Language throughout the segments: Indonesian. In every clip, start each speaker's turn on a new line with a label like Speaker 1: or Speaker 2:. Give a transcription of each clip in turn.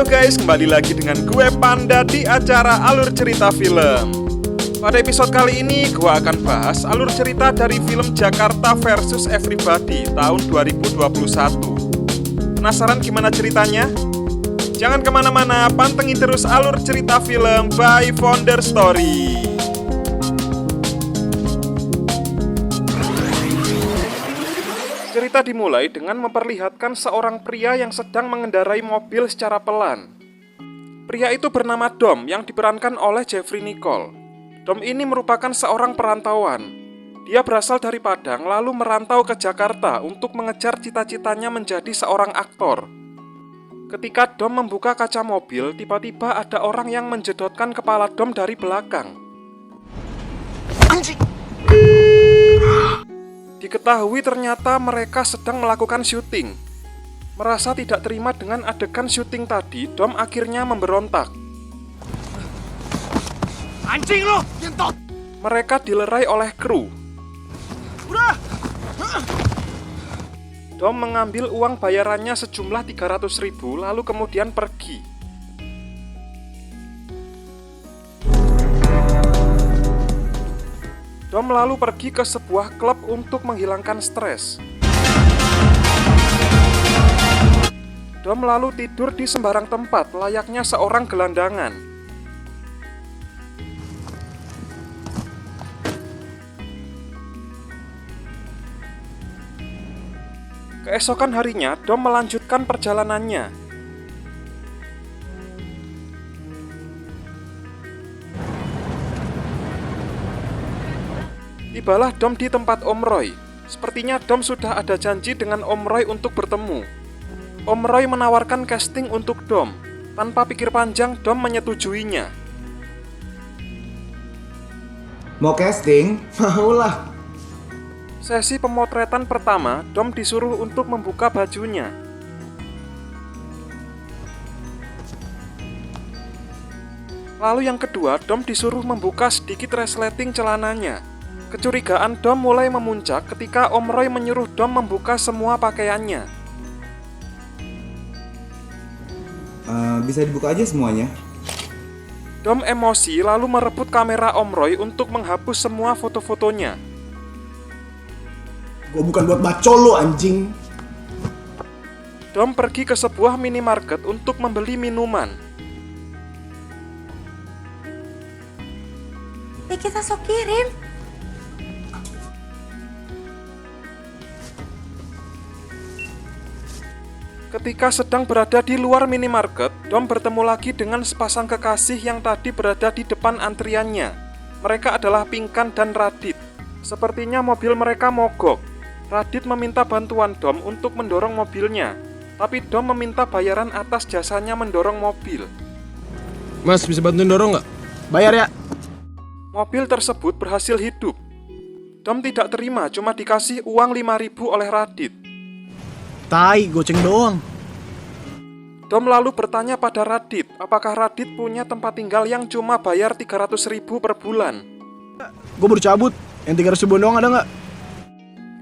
Speaker 1: Halo guys, kembali lagi dengan gue Panda di acara Alur Cerita Film. Pada episode kali ini gue akan bahas alur cerita dari film Jakarta vs Everybody tahun 2021. Penasaran gimana ceritanya? Jangan kemana-mana, pantengin terus alur cerita film by Founder Story. Cerita dimulai dengan memperlihatkan seorang pria yang sedang mengendarai mobil secara pelan. Pria itu bernama Dom yang diperankan oleh Jeffrey Nicole. Dom ini merupakan seorang perantauan. Dia berasal dari Padang lalu merantau ke Jakarta untuk mengejar cita-citanya menjadi seorang aktor. Ketika Dom membuka kaca mobil, tiba-tiba ada orang yang menjedotkan kepala Dom dari belakang. Anjing! Diketahui ternyata mereka sedang melakukan syuting. Merasa tidak terima dengan adegan syuting tadi, Dom akhirnya memberontak.
Speaker 2: Anjing lo, kentot!
Speaker 1: Mereka dilerai oleh kru.
Speaker 2: Udah!
Speaker 1: Dom mengambil uang bayarannya sejumlah 300.000 lalu kemudian pergi. Dom lalu pergi ke sebuah klub untuk menghilangkan stres. Dom lalu tidur di sembarang tempat layaknya seorang gelandangan. Keesokan harinya, Dom melanjutkan perjalanannya. Tibalah Dom di tempat Om Roy. Sepertinya Dom sudah ada janji dengan Om Roy untuk bertemu. Om Roy menawarkan casting untuk Dom. Tanpa pikir panjang, Dom menyetujuinya.
Speaker 3: Mau casting? Maulah.
Speaker 1: Sesi pemotretan pertama, Dom disuruh untuk membuka bajunya. Lalu yang kedua, Dom disuruh membuka sedikit resleting celananya. Kecurigaan Dom mulai memuncak ketika Om Roy menyuruh Dom membuka semua pakaiannya.
Speaker 3: Bisa dibuka aja semuanya.
Speaker 1: Dom emosi lalu merebut kamera Om Roy untuk menghapus semua foto-fotonya.
Speaker 3: Gua bukan buat bacol lo, anjing.
Speaker 1: Dom pergi ke sebuah minimarket untuk membeli minuman.
Speaker 4: Kita sok kirim.
Speaker 1: Ketika sedang berada di luar minimarket, Dom bertemu lagi dengan sepasang kekasih yang tadi berada di depan antriannya. Mereka adalah Pinkan dan Radit. Sepertinya mobil mereka mogok. Radit meminta bantuan Dom untuk mendorong mobilnya, tapi Dom meminta bayaran atas jasanya mendorong mobil.
Speaker 2: Mas, bisa bantuin dorong nggak? Bayar ya.
Speaker 1: Mobil tersebut berhasil hidup. Dom tidak terima, cuma dikasih uang 5.000 oleh Radit.
Speaker 2: Tai, goceng doang.
Speaker 1: Dom lalu bertanya pada Radit, apakah Radit punya tempat tinggal yang cuma bayar 300.000 per bulan.
Speaker 2: Gue baru cabut. Yang 300 ribu doang ada nggak?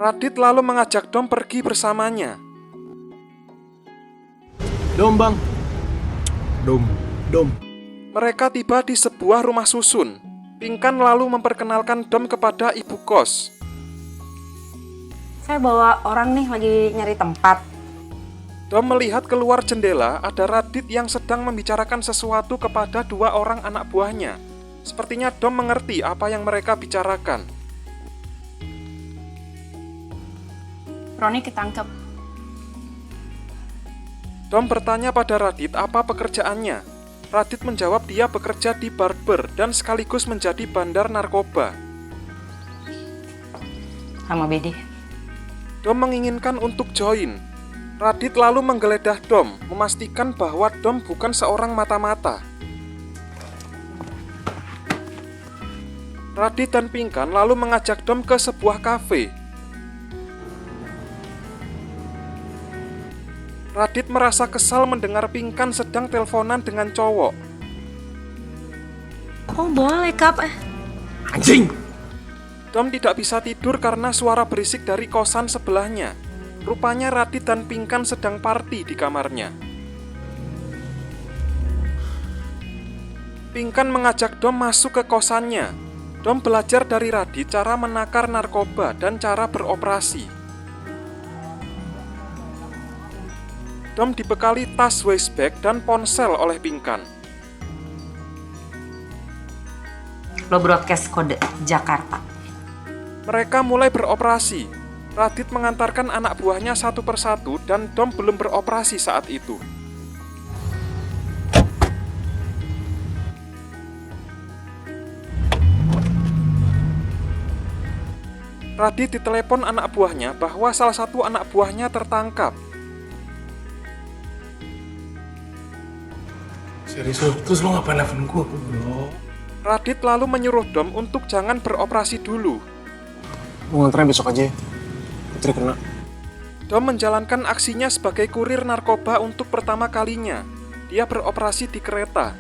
Speaker 1: Radit lalu mengajak Dom pergi bersamanya.
Speaker 2: Dom, bang. Dom.
Speaker 1: Mereka tiba di sebuah rumah susun. Pinkan lalu memperkenalkan Dom kepada ibu kos.
Speaker 4: Saya bawa orang nih lagi nyari tempat.
Speaker 1: Dom melihat keluar jendela ada Radit yang sedang membicarakan sesuatu kepada dua orang anak buahnya. Sepertinya Dom mengerti apa yang mereka bicarakan.
Speaker 4: Roni ketangkep.
Speaker 1: Dom bertanya pada Radit apa pekerjaannya. Radit menjawab dia bekerja di barber dan sekaligus menjadi bandar narkoba.
Speaker 4: Sama Bedi.
Speaker 1: Dom menginginkan untuk join. Radit lalu menggeledah Dom, memastikan bahwa Dom bukan seorang mata-mata. Radit dan Pinkan lalu mengajak Dom ke sebuah kafe. Radit merasa kesal mendengar Pinkan sedang teleponan dengan cowok.
Speaker 4: Oh boleh Kap.
Speaker 2: Anjing.
Speaker 1: Dom tidak bisa tidur karena suara berisik dari kosan sebelahnya. Rupanya Radit dan Pinkan sedang party di kamarnya. Pinkan mengajak Dom masuk ke kosannya. Dom belajar dari Radit cara menakar narkoba dan cara beroperasi. Dom dibekali tas waistbag dan ponsel oleh Pinkan.
Speaker 4: Lo broadcast kode Jakarta.
Speaker 1: Mereka mulai beroperasi. Radit mengantarkan anak buahnya satu persatu dan Dom belum beroperasi saat itu. Radit ditelepon anak buahnya bahwa salah satu anak buahnya tertangkap.
Speaker 2: Serius lu? Terus lu ngapain nelfon gue, bro?
Speaker 1: Radit lalu menyuruh Dom untuk jangan beroperasi dulu.
Speaker 2: Lu nganterin besok aja. Putri kena.
Speaker 1: Dom menjalankan aksinya sebagai kurir narkoba untuk pertama kalinya. Dia beroperasi di kereta.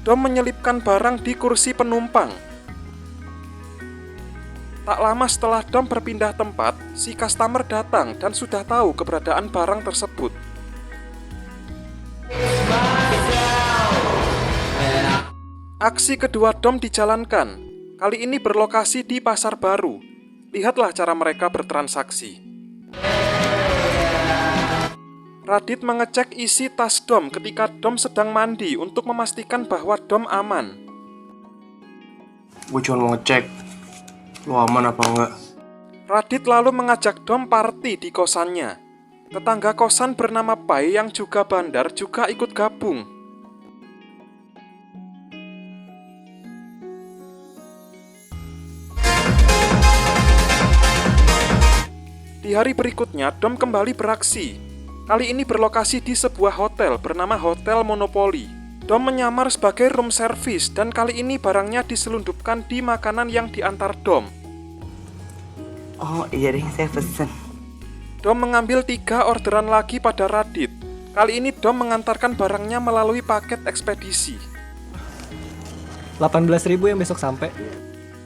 Speaker 1: Dom menyelipkan barang di kursi penumpang. Tak lama setelah Dom berpindah tempat, si customer datang dan sudah tahu keberadaan barang tersebut. Aksi kedua Dom dijalankan. Kali ini berlokasi di Pasar Baru. Lihatlah cara mereka bertransaksi. Radit mengecek isi tas Dom ketika Dom sedang mandi untuk memastikan bahwa Dom aman.
Speaker 2: Gue cuma mau ngecek lu aman apa enggak.
Speaker 1: Radit lalu mengajak Dom party di kosannya. Tetangga kosan bernama Pai yang juga bandar juga ikut gabung. Di hari berikutnya, Dom kembali beraksi. Kali ini berlokasi di sebuah hotel bernama Hotel Monopoly. Dom menyamar sebagai room service dan kali ini barangnya diselundupkan di makanan yang diantar Dom.
Speaker 5: Oh iya deh, saya pesen.
Speaker 1: Dom mengambil 3 orderan lagi pada Radit. Kali ini Dom mengantarkan barangnya melalui paket ekspedisi.
Speaker 6: 18.000 yang besok sampai.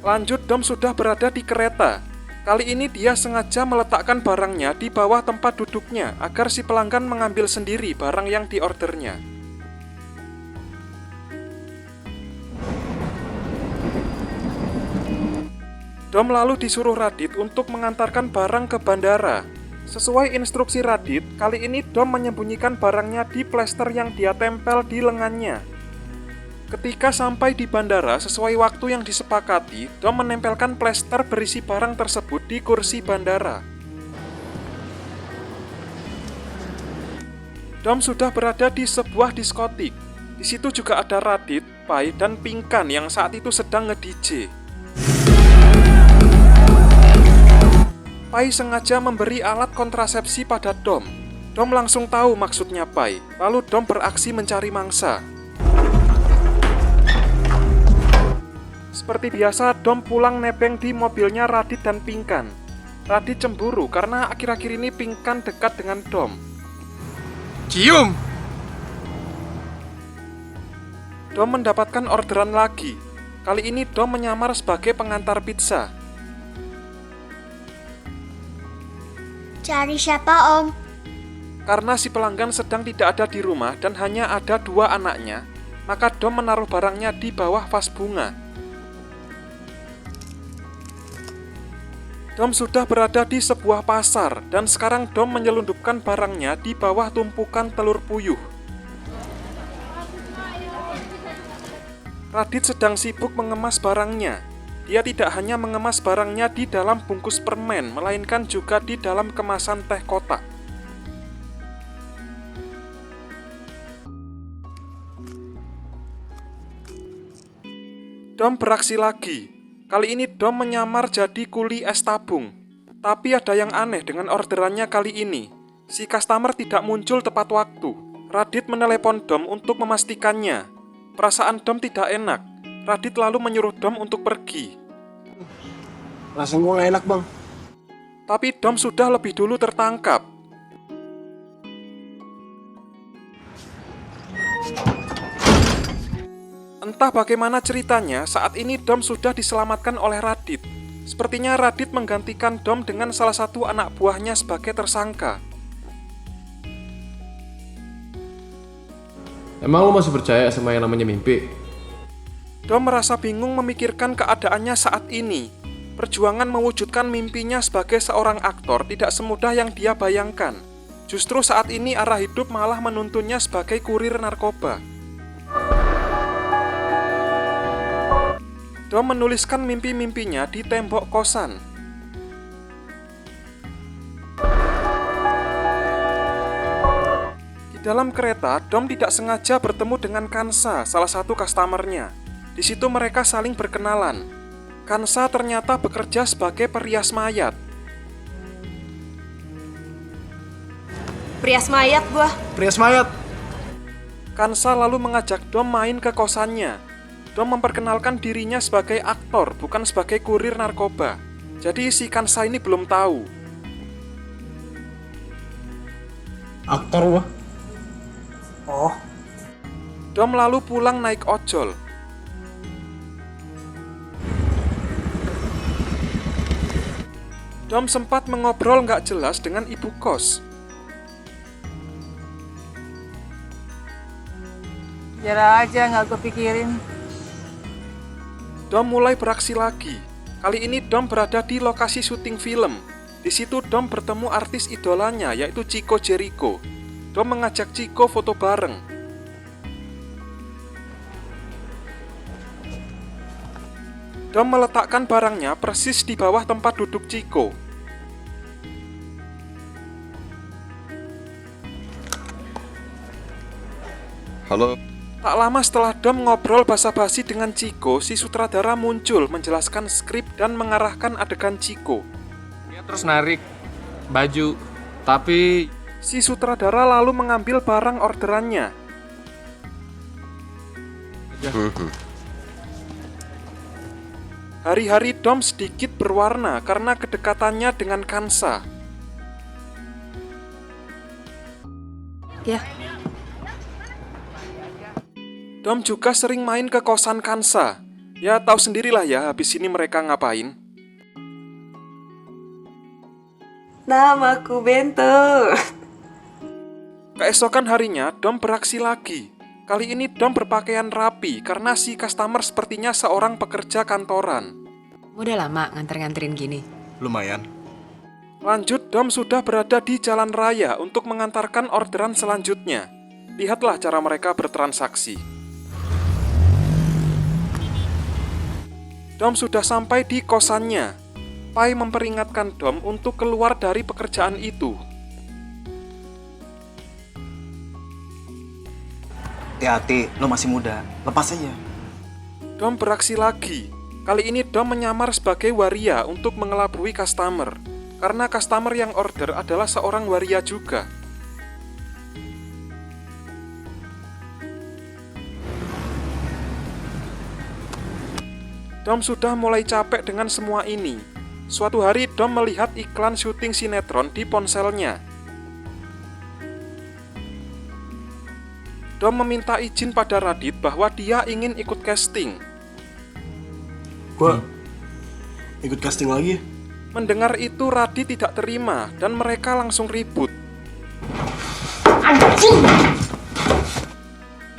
Speaker 1: Lanjut, Dom sudah berada di kereta. Kali ini dia sengaja meletakkan barangnya di bawah tempat duduknya agar si pelanggan mengambil sendiri barang yang diordernya. Dom lalu disuruh Radit untuk mengantarkan barang ke bandara. Sesuai instruksi Radit, kali ini Dom menyembunyikan barangnya di plester yang dia tempel di lengannya. Ketika sampai di bandara sesuai waktu yang disepakati, Dom menempelkan plester berisi barang tersebut di kursi bandara. Dom sudah berada di sebuah diskotik. Di situ juga ada Radit, Pai, dan Pinkan yang saat itu sedang nge-DJ. Pai sengaja memberi alat kontrasepsi pada Dom. Dom langsung tahu maksudnya Pai, lalu Dom beraksi mencari mangsa. Seperti biasa, Dom pulang nebeng di mobilnya Radit dan Pinkan. Radit cemburu karena akhir-akhir ini Pinkan dekat dengan Dom.
Speaker 2: Cium!
Speaker 1: Dom mendapatkan orderan lagi. Kali ini Dom menyamar sebagai pengantar pizza.
Speaker 7: Cari siapa, Om?
Speaker 1: Karena si pelanggan sedang tidak ada di rumah dan hanya ada 2 anaknya, maka Dom menaruh barangnya di bawah vas bunga. Dom sudah berada di sebuah pasar dan sekarang Dom menyelundupkan barangnya di bawah tumpukan telur puyuh. Radit sedang sibuk mengemas barangnya. Dia tidak hanya mengemas barangnya di dalam bungkus permen, melainkan juga di dalam kemasan teh kotak. Dom beraksi lagi. Kali ini Dom menyamar jadi kuli es tabung. Tapi ada yang aneh dengan orderannya kali ini. Si customer tidak muncul tepat waktu. Radit menelepon Dom untuk memastikannya. Perasaan Dom tidak enak. Radit lalu menyuruh Dom untuk pergi.
Speaker 2: Rasanya gue gak enak, Bang.
Speaker 1: Tapi Dom sudah lebih dulu tertangkap. Entah bagaimana ceritanya, saat ini Dom sudah diselamatkan oleh Radit. Sepertinya Radit menggantikan Dom dengan salah satu anak buahnya sebagai tersangka.
Speaker 2: Emang lo masih percaya sama yang namanya mimpi?
Speaker 1: Dom merasa bingung memikirkan keadaannya saat ini. Perjuangan mewujudkan mimpinya sebagai seorang aktor tidak semudah yang dia bayangkan. Justru saat ini arah hidup malah menuntunnya sebagai kurir narkoba. Dom menuliskan mimpi-mimpinya di tembok kosan. Di dalam kereta, Dom tidak sengaja bertemu dengan Kansa, salah satu customernya. Di situ mereka saling berkenalan. Kansa ternyata bekerja sebagai perias mayat.
Speaker 4: Prias mayat gua.
Speaker 2: Prias mayat.
Speaker 1: Kansa lalu mengajak Dom main ke kosannya. Dom memperkenalkan dirinya sebagai aktor, bukan sebagai kurir narkoba. Jadi si Kansa ini belum tahu.
Speaker 2: Aktor wah. Oh.
Speaker 1: Dom lalu pulang naik ojol. Dom sempat mengobrol nggak jelas dengan ibu kos.
Speaker 5: Biar aja, nggak gue pikirin.
Speaker 1: Dom mulai beraksi lagi. Kali ini Dom berada di lokasi syuting film. Di situ Dom bertemu artis idolanya yaitu Chico Jericho. Dom mengajak Chico foto bareng. Dom meletakkan barangnya persis di bawah tempat duduk Chico.
Speaker 6: Halo.
Speaker 1: Tak lama setelah Dom ngobrol basa-basi dengan Chico, si sutradara muncul menjelaskan skrip dan mengarahkan adegan Chico.
Speaker 8: Dia terus narik baju, tapi
Speaker 1: Si sutradara lalu mengambil barang orderannya. Hari-hari Dom sedikit berwarna karena kedekatannya dengan Kansa.
Speaker 4: Ya,
Speaker 1: Dom juga sering main ke kosan Kansa. Ya tahu sendirilah ya habis ini mereka ngapain.
Speaker 5: Namaku Bento.
Speaker 1: Keesokan harinya Dom beraksi lagi. Kali ini Dom berpakaian rapi karena si customer sepertinya seorang pekerja kantoran.
Speaker 9: Udah lama nganter-nganterin gini.
Speaker 2: Lumayan.
Speaker 1: Lanjut, Dom sudah berada di jalan raya untuk mengantarkan orderan selanjutnya. Lihatlah cara mereka bertransaksi. Dom sudah sampai di kosannya. Pai memperingatkan Dom untuk keluar dari pekerjaan itu.
Speaker 3: Hati-hati, lo masih muda. Lepas aja.
Speaker 1: Dom beraksi lagi. Kali ini Dom menyamar sebagai waria untuk mengelabui customer. Karena customer yang order adalah seorang waria juga. Dom sudah mulai capek dengan semua ini. Suatu hari Dom melihat iklan syuting sinetron di ponselnya. Dom meminta izin pada Radit bahwa dia ingin ikut casting.
Speaker 2: Gua ikut casting lagi ya?
Speaker 1: Mendengar itu Radit tidak terima dan mereka langsung ribut.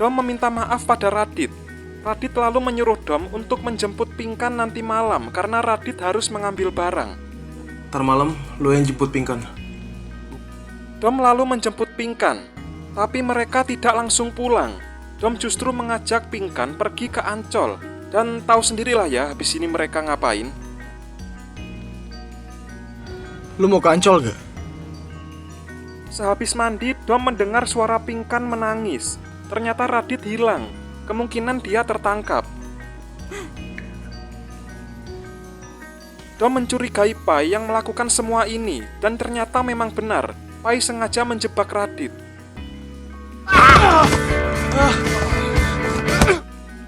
Speaker 1: Dom meminta maaf pada Radit. Radit lalu menyuruh Dom untuk menjemput Pinkan nanti malam karena Radit harus mengambil barang.
Speaker 2: Ntar malam lo yang jemput Pinkan.
Speaker 1: Dom lalu menjemput Pinkan, tapi mereka tidak langsung pulang. Dom justru mengajak Pinkan pergi ke Ancol. Dan tahu sendirilah ya habis ini mereka ngapain.
Speaker 2: Lu mau ke Ancol gak?
Speaker 1: Sehabis mandi, Dom mendengar suara Pinkan menangis. Ternyata Radit hilang. Kemungkinan dia tertangkap. Dom mencurigai Pai yang melakukan semua ini. Dan ternyata memang benar, Pai sengaja menjebak Radit.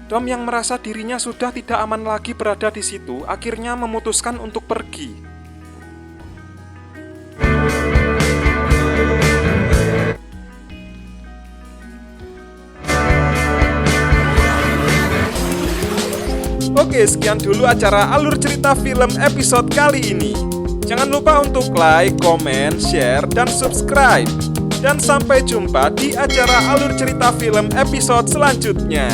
Speaker 1: Dom yang merasa dirinya sudah tidak aman lagi berada di situ, akhirnya memutuskan untuk pergi. Oke, sekian dulu acara Alur Cerita Film episode kali ini. Jangan lupa untuk like, komen, share, dan subscribe. Dan sampai jumpa di acara Alur Cerita Film episode selanjutnya.